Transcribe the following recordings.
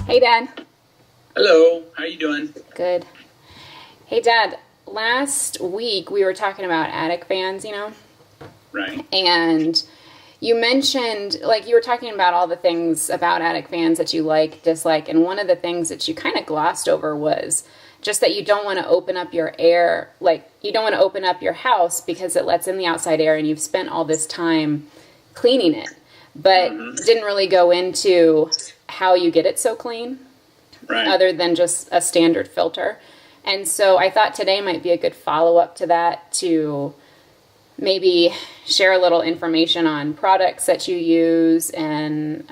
Hey, Dad. Hello, how you doing? Good. Hey, Dad, last week we were talking about attic fans, Right. And you mentioned, you were talking about all the things about attic fans that you like, dislike, and one of the things that you kind of glossed over was just that you don't want to open up your air, you don't want to open up your house because it lets in the outside air and you've spent all this time cleaning it, but didn't really go into how you get it so clean. Right. Other than just a standard filter. And so I thought today might be a good follow-up to that, to maybe share a little information on products that you use and,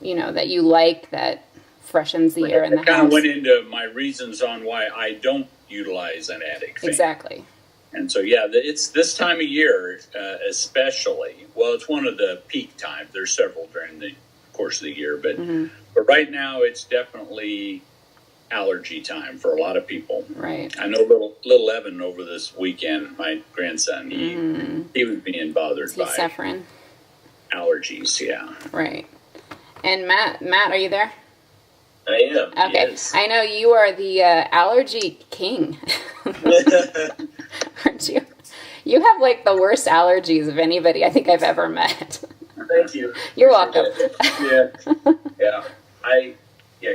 that you like, that freshens the air in the house. I kind of went into my reasons on why I don't utilize an attic fan. Exactly. And so, it's this time of year especially. Well, it's one of the peak times. There's several during the course of the year, but but right now it's definitely allergy time for a lot of people. Right. I know little Evan over this weekend, my grandson, he was being bothered by suffering allergies. Yeah. Right. And Matt, are you there? I am. Okay. Yes. I know you are the allergy king. Aren't you? You have the worst allergies of anybody I think I've ever met. Thank you. You're welcome.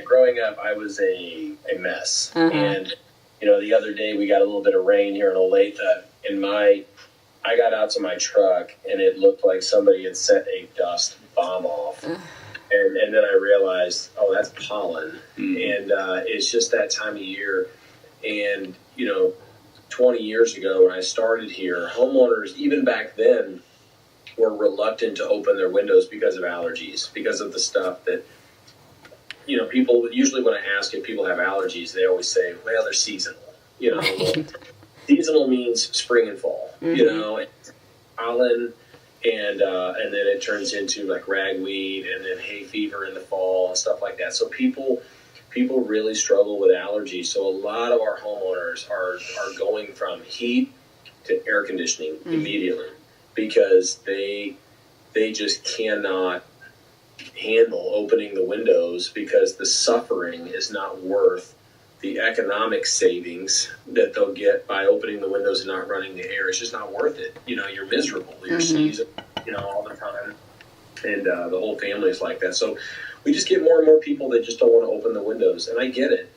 Growing up, I was a mess. And, the other day we got a little bit of rain here in Olathe, and I got out to my truck, and it looked like somebody had set a dust bomb off. And then I realized, that's pollen. And it's just that time of year. And, 20 years ago when I started here, homeowners, even back then, were reluctant to open their windows because of allergies, because of the stuff that, people, usually when I ask if people have allergies, they always say, well, they're seasonal. Right. Seasonal means spring and fall, pollen, and then it turns into ragweed and then hay fever in the fall and stuff like that. So people really struggle with allergies. So a lot of our homeowners are going from heat to air conditioning immediately, because they just cannot handle opening the windows, because the suffering is not worth the economic savings that they'll get by opening the windows and not running the air. It's just not worth it. You're miserable. You're sneezing, all the time. And the whole family is like that. So we just get more and more people that just don't want to open the windows. And I get it.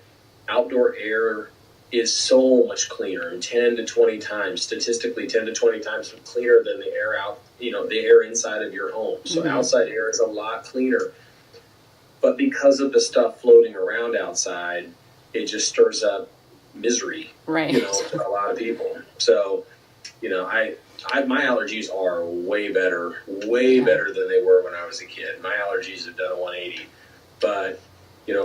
Outdoor air is so much cleaner, 10 to 20 times, statistically 10 to 20 times cleaner than the air out, the air inside of your home. So outside air is a lot cleaner. But because of the stuff floating around outside, it just stirs up misery, right, to a lot of people. So, my allergies are way better than they were when I was a kid. My allergies have done a 180. But,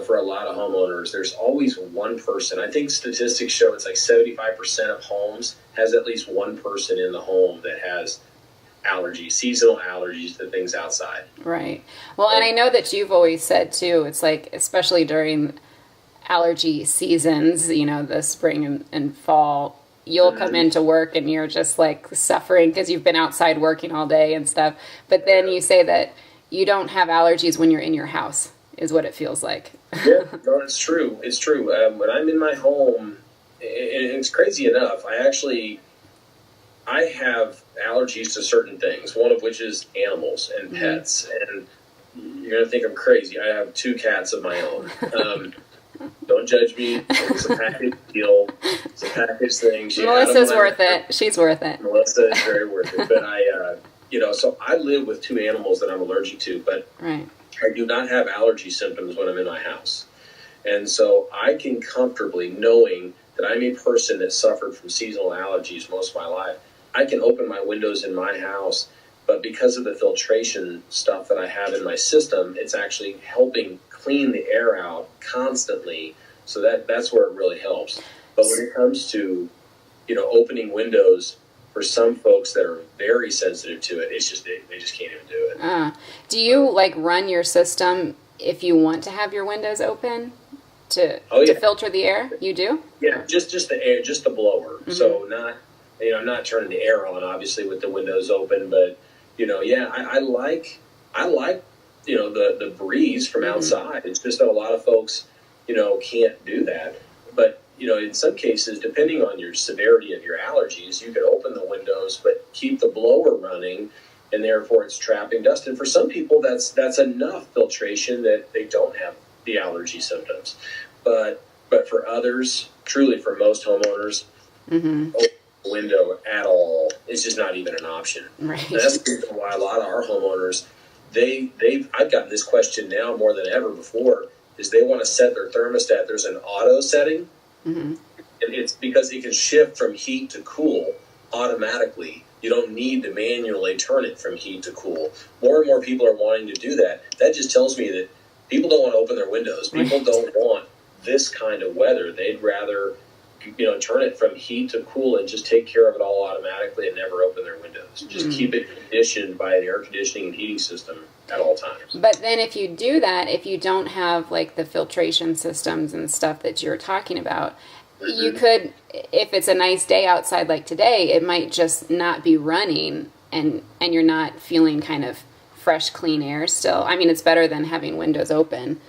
for a lot of homeowners, there's always one person. I think statistics show it's 75% of homes has at least one person in the home that has allergies, seasonal allergies to things outside. Right. Well, and I know that you've always said, too, it's especially during allergy seasons, the spring and fall, you'll come into work and you're just suffering because you've been outside working all day and stuff. But then you say that you don't have allergies when you're in your house, is what it feels like. Yeah, no, it's true. It's true. When I'm in my home, and it's crazy enough, I have allergies to certain things, one of which is animals and pets. And you're going to think I'm crazy. I have 2 cats of my own. Don't judge me. It's a package deal. It's a package thing. Melissa's worth it. She's worth it. Melissa is very worth it. But so I live with 2 animals that I'm allergic to, but right. I do not have allergy symptoms when I'm in my house. And so I can comfortably, knowing that I'm a person that suffered from seasonal allergies most of my life, I can open my windows in my house, but because of the filtration stuff that I have in my system, it's actually helping clean the air out constantly. So that's where it really helps. But when it comes to, opening windows, for some folks that are very sensitive to it, it's just they just can't even do it. Do you run your system if you want to have your windows open to filter the air? You do? Yeah, just the air, just the blower. So not, I'm not turning the air on obviously with the windows open, but I like the breeze from outside. It's just that a lot of folks, can't do that. But, in some cases, depending on your severity of your allergies, you can open the windows, but keep the blower running, and therefore it's trapping dust. And for some people, that's enough filtration that they don't have the allergy symptoms. But for others, truly for most homeowners, open the window at all is just not even an option. Right. And that's the reason why a lot of our homeowners, I've gotten this question now more than ever before, is they want to set their thermostat. There's an auto setting, and it's because it can shift from heat to cool automatically. You don't need to manually turn it from heat to cool. More and more people are wanting to do that. That just tells me that people don't want to open their windows. People don't want this kind of weather. They'd rather, turn it from heat to cool and just take care of it all automatically and never open their windows. Just keep it conditioned by an air conditioning and heating system at all times. But then if you do that, if you don't have like the filtration systems and stuff that you're talking about, you could, if it's a nice day outside like today, it might just not be running and you're not feeling kind of fresh, clean air still. I mean, it's better than having windows open.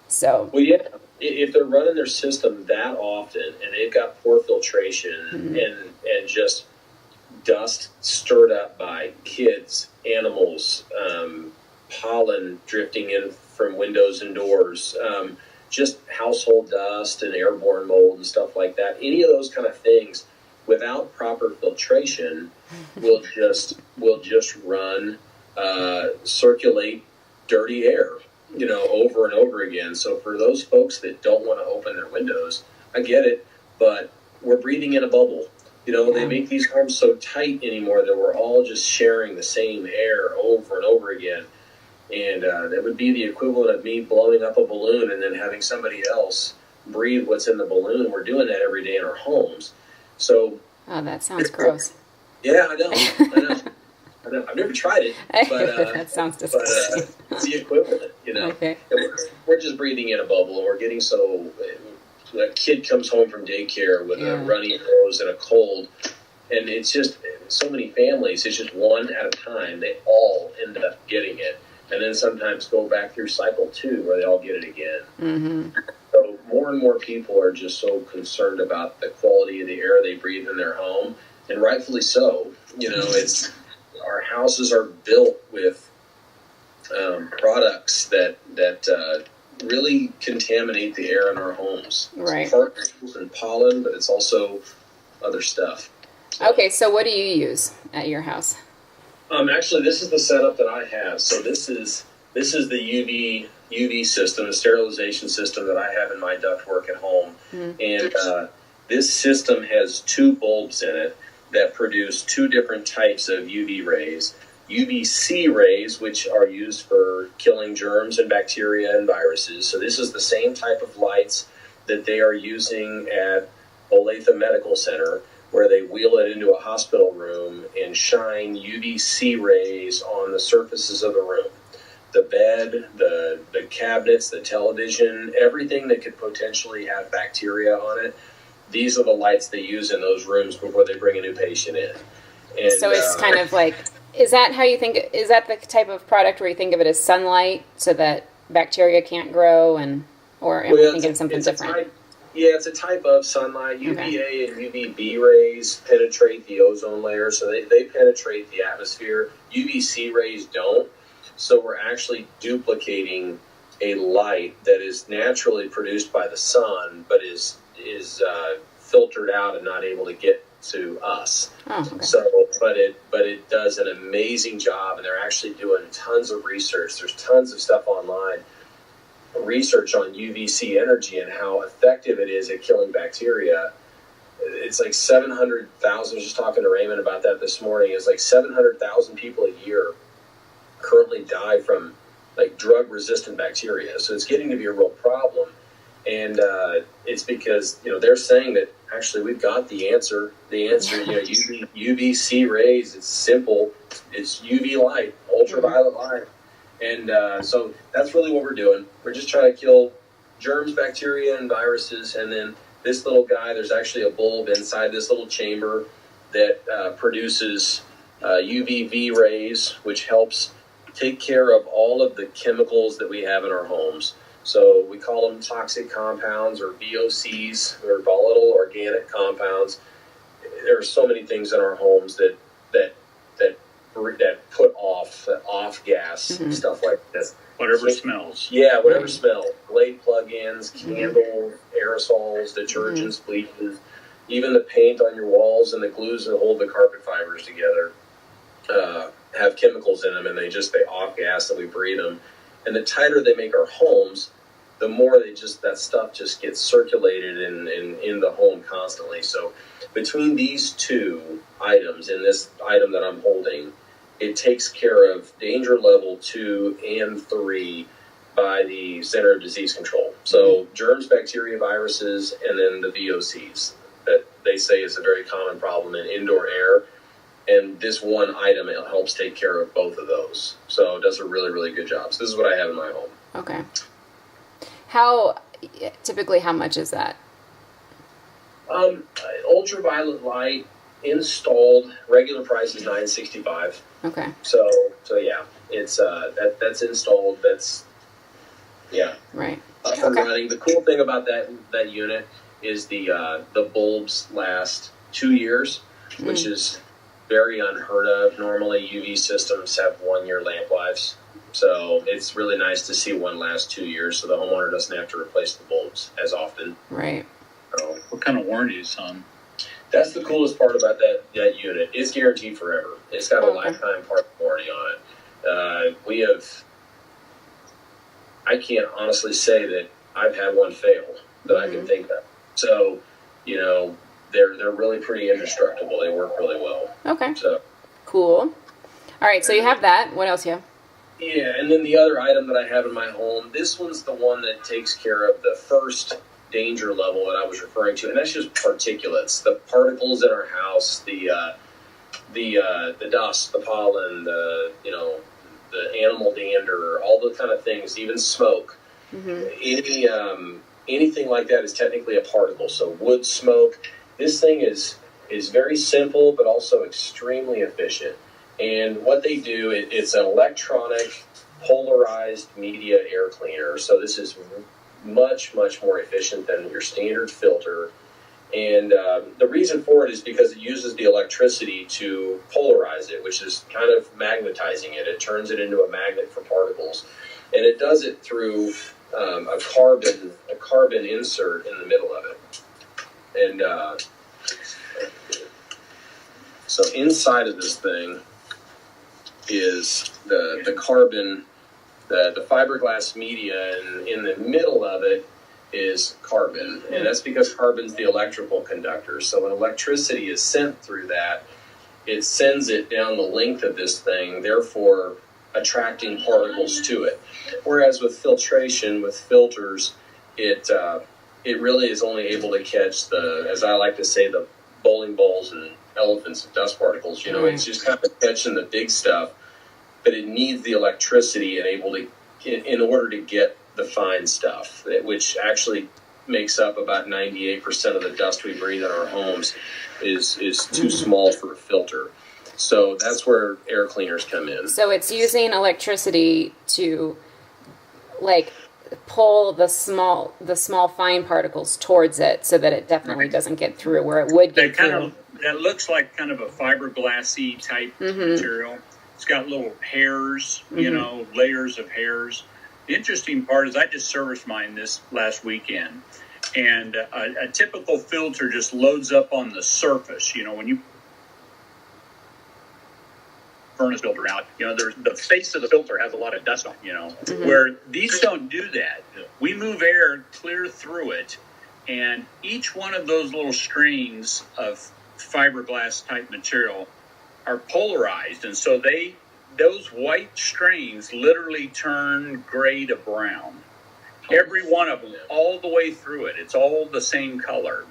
So, well, yeah, if they're running their system that often and they've got poor filtration and just dust stirred up by kids, animals, pollen drifting in from windows and doors, just household dust and airborne mold and stuff like that. Any of those kind of things without proper filtration will just run, circulate dirty air, over and over again. So for those folks that don't want to open their windows, I get it, but we're breathing in a bubble. They make these homes so tight anymore that we're all just sharing the same air over and over again. And that would be the equivalent of me blowing up a balloon and then having somebody else breathe what's in the balloon. We're doing that every day in our homes. So, oh, that sounds gross. Yeah, I know. I've never tried it, but that sounds disgusting. It's the equivalent, Okay. We're just breathing in a bubble, and we're getting so. A kid comes home from daycare with a runny nose and a cold, and it's just so many families. It's just one at a time. They all end up getting it. And then sometimes go back through cycle 2 where they all get it again. So more and more people are just so concerned about the quality of the air they breathe in their home, and rightfully so. It's our houses are built with products that really contaminate the air in our homes. Right. It's particles and pollen, but it's also other stuff. Okay, so what do you use at your house? Actually, this is the setup that I have. So this is the UV system, the sterilization system that I have in my ductwork at home. And this system has 2 bulbs in it that produce 2 different types of UV rays. UVC rays, which are used for killing germs and bacteria and viruses. So this is the same type of lights that they are using at Olathe Medical Center, where they wheel it into a hospital room and shine UVC rays on the surfaces of the room. The bed, the cabinets, the television, everything that could potentially have bacteria on it. These are the lights they use in those rooms before they bring a new patient in. And, so it's kind of like, is that how you think, is that the type of product where you think of it as sunlight so that bacteria can't grow, or am I thinking something different? It's a type of sunlight. UVA and UVB rays penetrate the ozone layer, so they penetrate the atmosphere. UVC rays don't. So we're actually duplicating a light that is naturally produced by the sun, but is filtered out and not able to get to us. Oh, okay. So, but it does an amazing job, and they're actually doing tons of research. There's tons of stuff online, research on UVC energy and how effective it is at killing bacteria. It's like 700,000. I was just talking to Raymond about that this morning. It's like 700,000 people a year currently die from like drug-resistant bacteria. So it's getting to be a real problem. And it's because, they're saying that actually we've got the answer. The answer, UVC rays, it's simple. It's UV light, ultraviolet light. And so that's really what we're doing. We're just trying to kill germs, bacteria, and viruses. And then this little guy, there's actually a bulb inside this little chamber that produces UVV rays, which helps take care of all of the chemicals that we have in our homes. So we call them toxic compounds, or VOCs, or volatile organic compounds. There are so many things in our homes that put off gas, stuff like this. Whatever smells. Yeah, whatever smells. Blade plug-ins, candles, aerosols, detergents, bleaches, even the paint on your walls and the glues that hold the carpet fibers together have chemicals in them, and they off gas and we breathe them. And the tighter they make our homes, the more that stuff just gets circulated in the home constantly. So between these two items and this item that I'm holding, it takes care of danger level 2 and 3 by the Center of Disease Control. So germs, bacteria, viruses, and then the VOCs that they say is a very common problem in indoor air. And this one item, it helps take care of both of those. So it does a really, really good job. So this is what I have in my home. Okay. Typically, how much is that? Ultraviolet light installed, regular price is $9.65. Okay. So yeah, it's that's installed. Right. Up and running. The cool thing about that unit is the bulbs last 2 years, which is very unheard of. Normally, UV systems have 1 year lamp lives. So it's really nice to see one last 2 years, so the homeowner doesn't have to replace the bulbs as often. Right. So, what kind of warranty is on? That's the coolest part about that unit. It's guaranteed forever. It's got a lifetime part warranty on it. I can't honestly say that I've had one fail that I can think of. So, they're really pretty indestructible. They work really well. Okay. So cool. All right, so you have that. What else you have? Yeah, and then the other item that I have in my home, this one's the one that takes care of the first danger level that I was referring to, and that's just particulates, the particles in our house, the dust, the pollen, the animal dander, all the kind of things, even smoke. Anything like that is technically a particle. So wood smoke. This thing is very simple, but also extremely efficient. And what they do, it's an electronic polarized media air cleaner. So this is much, much more efficient than your standard filter. And the reason for it is because it uses the electricity to polarize it, which is kind of magnetizing it. It turns it into a magnet for particles. And it does it through a carbon insert in the middle of it. And so inside of this thing is the carbon, the fiberglass media, and in the middle of it is carbon. And that's because carbon's the electrical conductor. So when electricity is sent through that, it sends it down the length of this thing, therefore attracting particles to it. Whereas with filtration, with filters, it really is only able to catch the, as I like to say, the bowling balls and elephants of dust particles. It's just kind of catching the big stuff, but it needs the electricity in order to get the fine stuff, which actually makes up about 98% of the dust we breathe in our homes is too small for a filter. So that's where air cleaners come in. So it's using electricity to pull the small fine particles towards it so that it definitely doesn't get through where it would get through. That looks like kind of a fiberglassy type material. It's got little hairs, layers of hairs. The interesting part is I just serviced mine this last weekend, and a typical filter just loads up on the surface. When you furnace filter out, the face of the filter has a lot of dust on, where these don't do that. We move air clear through it, and each one of those little strings of fiberglass type material are polarized, and so those white strings literally turn gray to brown. Every one of them, all the way through it. It's all the same color.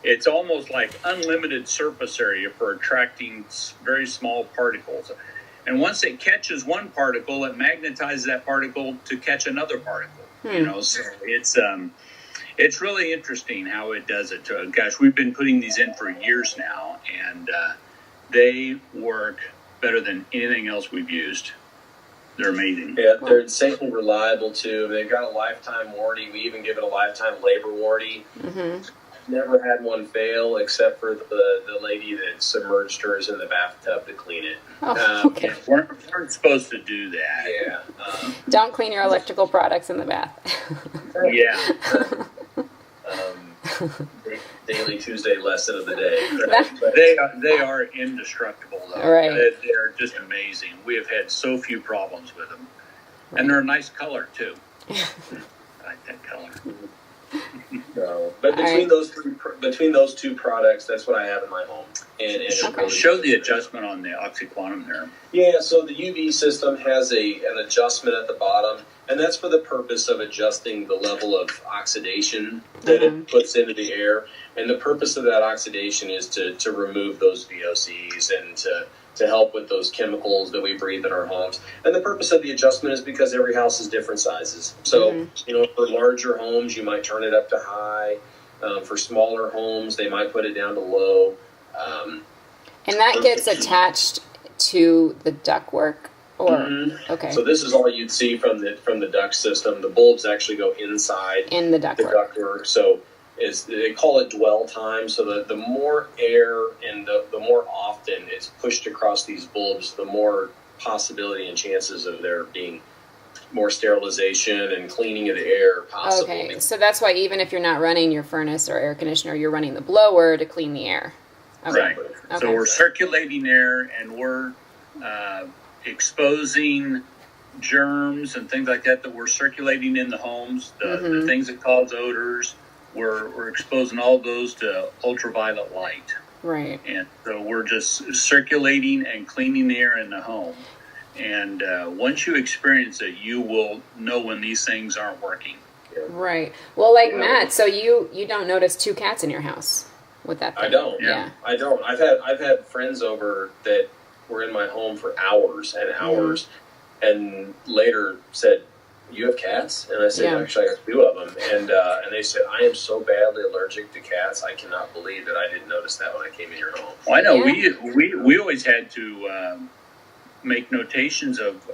It's almost like unlimited surface area for attracting very small particles. And once it catches one particle, it magnetizes that particle to catch another particle. So it's really interesting how it does it. Gosh, we've been putting these in for years now, and they work better than anything else we've used. They're amazing. Yeah, they're insanely reliable too. They've got a lifetime warranty. We even give it a lifetime labor warranty. Never had one fail except for the lady that submerged hers in the bathtub to clean it. Okay. Weren't supposed to do that. Yeah. Don't clean your electrical products in the bath. Yeah. Daily Tuesday lesson of the day. But they are indestructible, though. Right. They're just amazing. We have had so few problems with them. Right. And they're a nice color, too. I like that color. No. But between those two products, that's what I have in my home. And really show the adjustment on the oxyquantum there. Yeah, so the UV system has an adjustment at the bottom, and that's for the purpose of adjusting the level of oxidation that it puts into the air. And the purpose of that oxidation is to remove those VOCs and to help with those chemicals that we breathe in our homes. And the purpose of the adjustment is because every house is different sizes. So, for larger homes, you might turn it up to high. For smaller homes, they might put it down to low. And that gets attached to the ductwork, or okay. So this is all you'd see from the duct system. The bulbs actually go inside in the ductwork. So they call it dwell time. So the more air and the more often it's pushed across these bulbs, the more possibility and chances of there being more sterilization and cleaning of the air possible. Okay, so that's why even if you're not running your furnace or air conditioner, you're running the blower to clean the air. Okay. Right. Okay. So we're circulating air and we're exposing germs and things like that we're circulating in the homes, the things that cause odors. We're exposing all those to ultraviolet light. Right. And so we're just circulating and cleaning the air in the home. And once you experience it, you will know when these things aren't working. Right. Well, like Matt, so you don't notice 2 cats in your house with that thing. I don't. Yeah. I don't. I've had friends over that were in my home for hours and hours, and later said, "You have cats?" And I said, "Actually, I got 2 of them." And they said, "I am so badly allergic to cats. I cannot believe that I didn't notice that when I came in your home." Well, I know we always had to make notations of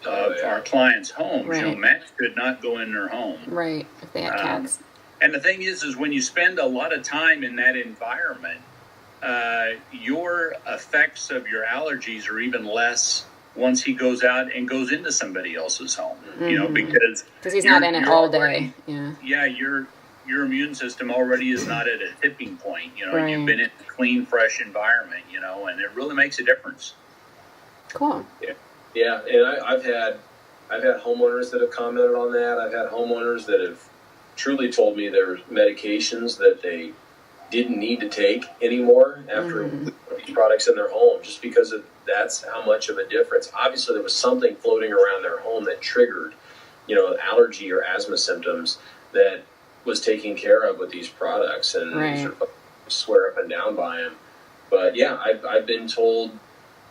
our clients' homes. Right. You know, Matt could not go in their home. Right. If they had cats. And the thing is when you spend a lot of time in that environment, your effects of your allergies are even less once he goes out and goes into somebody else's home. You know, because he's not in it all day. Your immune system already is not at a tipping point. You know, right. You've been in a clean, fresh environment. You know, and it really makes a difference. Cool. Yeah, and I've had homeowners that have commented on that. I've had homeowners that have truly told me there's medications that they didn't need to take anymore after these products in their home, just because that's how much of a difference. Obviously, there was something floating around their home that triggered, allergy or asthma symptoms that was taken care of with these products, and sort of swear up and down by them. But yeah, I've been told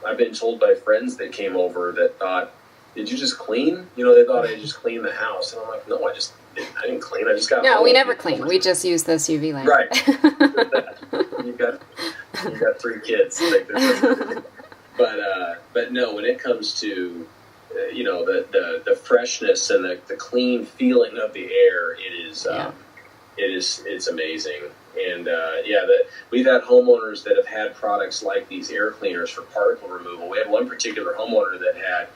by friends that came over that thought, "Did you just clean?" They thought I just cleaned the house, and I'm like, "No, I didn't clean. I just got no. We never clean. We just use this UV lamp." Right. you got 3 kids. But no, when it comes to the freshness and the clean feeling of the air, it's amazing. And we've had homeowners that have had products like these air cleaners for particle removal. We had one particular homeowner that had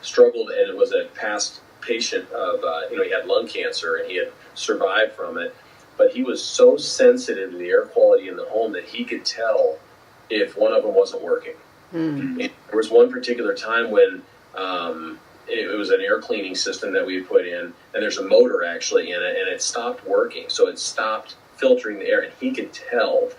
struggled, and it was a past patient of he had lung cancer and he had survived from it, but he was so sensitive to the air quality in the home that he could tell if one of them wasn't working. And there was one particular time when it was an air cleaning system that we put in, and there's a motor actually in it, and it stopped working, so it stopped filtering the air, and he could tell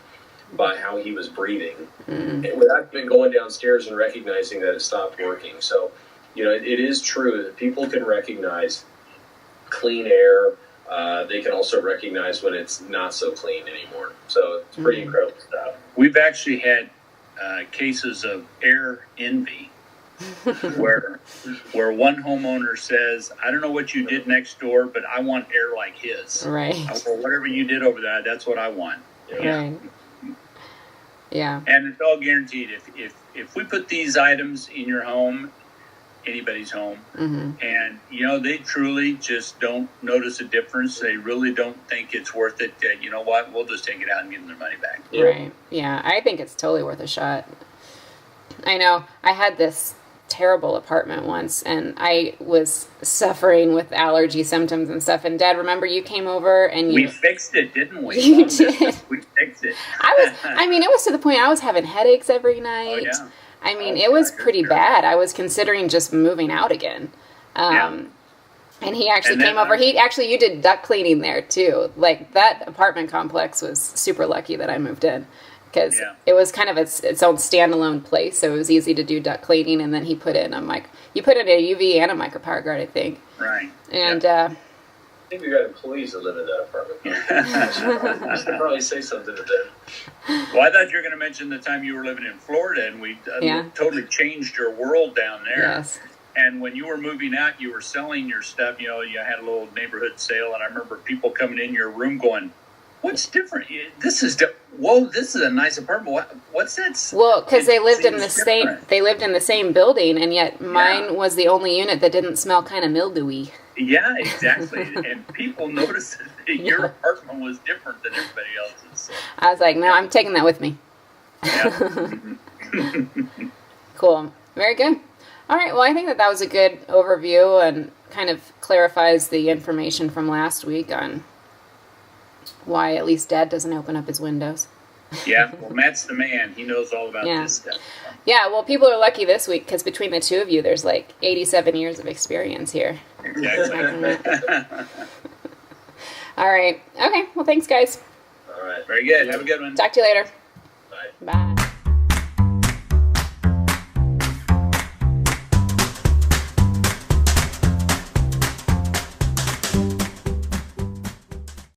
by how he was breathing and without even going downstairs and recognizing that it stopped working. So it is true that people can recognize clean air. They can also recognize when it's not so clean anymore. So it's pretty incredible stuff. We've actually had cases of air envy where one homeowner says, "I don't know what you did next door, but I want air like his." Right. Well, whatever you did over there, that's what I want. Right. Yeah. And it's all guaranteed. if we put these items in your home, anybody's home, and they truly just don't notice a difference, they really don't think it's worth it, you know what, we'll just take it out and give them their money back. Right. Yeah, I think it's totally worth a shot. I know I had this terrible apartment once, and I was suffering with allergy symptoms and stuff, and Dad, remember you came over and we fixed it, didn't we? You did. We fixed it. It was to the point I was having headaches every night. Oh, yeah. It was pretty bad. I was considering just moving out again. And he actually came over. You did duct cleaning there too. Like, that apartment complex was super lucky that I moved in, because it was kind of its own standalone place, so it was easy to do duct cleaning. And then he put in a UV and a micropowerguard, I think. Right. And I think we got employees that live in that apartment. I should probably say something to them. Well, I thought you were going to mention the time you were living in Florida, and we totally changed your world down there. Yes. And when you were moving out, you were selling your stuff. You had a little neighborhood sale, and I remember people coming in your room going, "What's different? This is this is a nice apartment. What's that?" Well, because they lived in the same building, and yet mine was the only unit that didn't smell kind of mildewy. Yeah, exactly. And people noticed that your apartment was different than everybody else's. So. I was like, no, I'm taking that with me. Yeah. Cool. Very good. All right. Well, I think that was a good overview and kind of clarifies the information from last week on why at least Dad doesn't open up his windows. Yeah. Well, Matt's the man. He knows all about this stuff. Yeah. Well, people are lucky this week because between the two of you, there's like 87 years of experience here. Exactly. All right. Okay. Well, thanks, guys. All right. Very good. Have a good one. Talk to you later. Bye. Bye.